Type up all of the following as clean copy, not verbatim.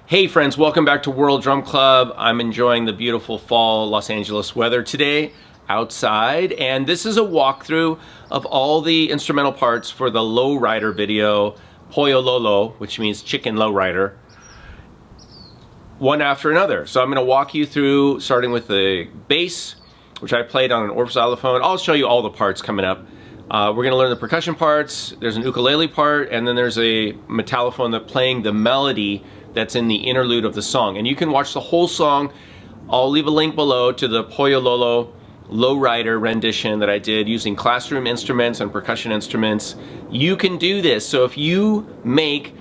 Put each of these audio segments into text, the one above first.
Hey friends, welcome back to World Drum Club. I'm enjoying the beautiful fall Los Angeles weather today outside, and this is a walkthrough of all the instrumental parts for the lowrider video, Pollo Lolo, which means chicken lowrider, one after another. So I'm going to walk you through, starting with the bass, which I played on an Orff-Schulwerk. I'll show you all the parts coming up. We're going to learn the percussion parts, there's an ukulele part, and then there's a Matallophone that's playing the melody that's in the interlude of the song. And you can watch the whole song. I'll leave a link below to the Pollo Lolo lowrider rendition that I did using classroom instruments and percussion instruments. You can do this. So if you make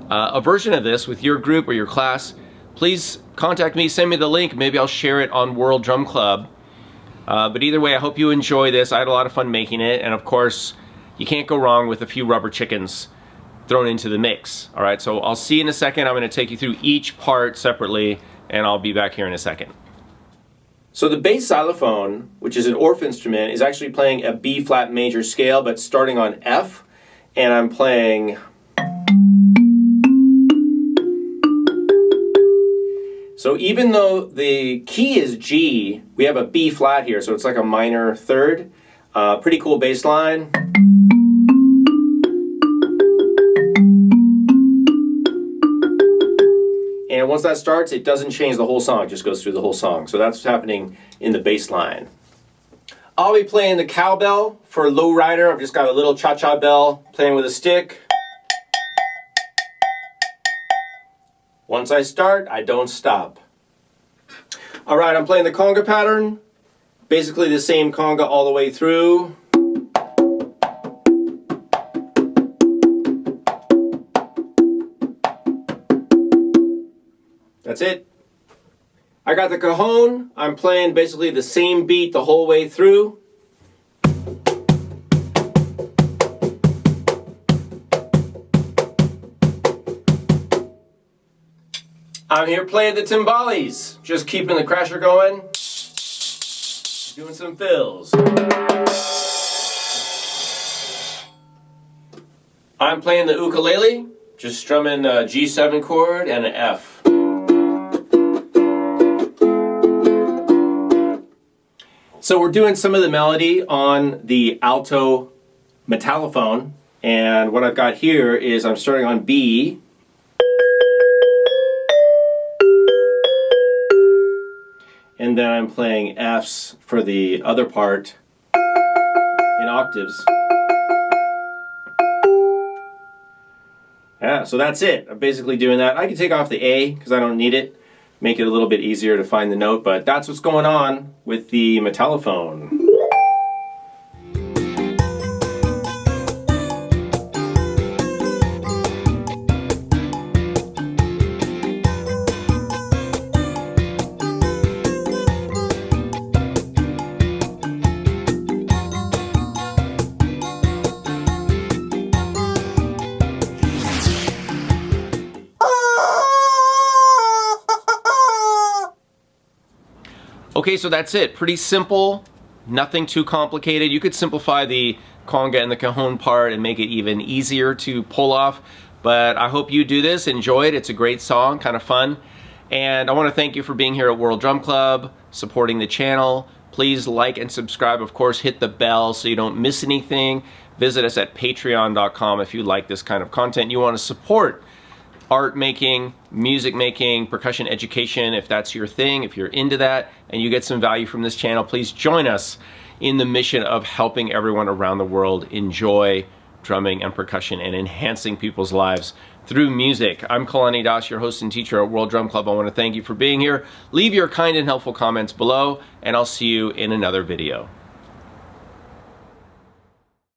a version of this with your group or your class, please contact me, send me the link. Maybe I'll share it on World Drum Club. But either way, I hope you enjoy this. I had a lot of fun making it. And of course, you can't go wrong with a few rubber chickens thrown into the mix. All right, so I'll see you in a second. I'm going to take you through each part separately, and I'll be back here in a second. So the bass xylophone, which is an Orff instrument, is actually playing a B flat major scale, but starting on F, and I'm playing. So even though the key is G, we have a B flat here, so it's like a minor third. Pretty cool bass line. And once that starts, it doesn't change the whole song, it just goes through the whole song. So that's what's happening in the bass line. I'll be playing the cowbell for lowrider. I've just got a little cha-cha bell playing with a stick. Once I start, I don't stop. All right, I'm playing the conga pattern. Basically the same conga all the way through. That's it. I got the cajon. I'm playing basically the same beat the whole way through. I'm here playing the timbales, just keeping the crasher going, doing some fills. I'm playing the ukulele, just strumming a G7 chord and an F. So we're doing some of the melody on the alto Matallophone, and what I've got here is I'm starting on B, and then I'm playing Fs for the other part in octaves. Yeah, so that's it. I'm basically doing that. I can take off the A because I don't need it. Make it a little bit easier to find the note, but that's what's going on with the Matallophone. Okay, so that's it. Pretty simple, nothing too complicated. You could simplify the conga and the cajon part and make it even easier to pull off, but I hope you do this, enjoy it. It's a great song, kind of fun. And I want to thank you for being here at World Drum Club, supporting the channel. Please like and subscribe. Of course, hit the bell so you don't miss anything. Visit us at patreon.com if you like this kind of content. You want to support art making, music making, percussion education, if that's your thing, if you're into that and you get some value from this channel, please join us in the mission of helping everyone around the world enjoy drumming and percussion and enhancing people's lives through music. I'm Kalani, your host and teacher at World Drum Club. I want to thank you for being here. Leave your kind and helpful comments below, and I'll see you in another video.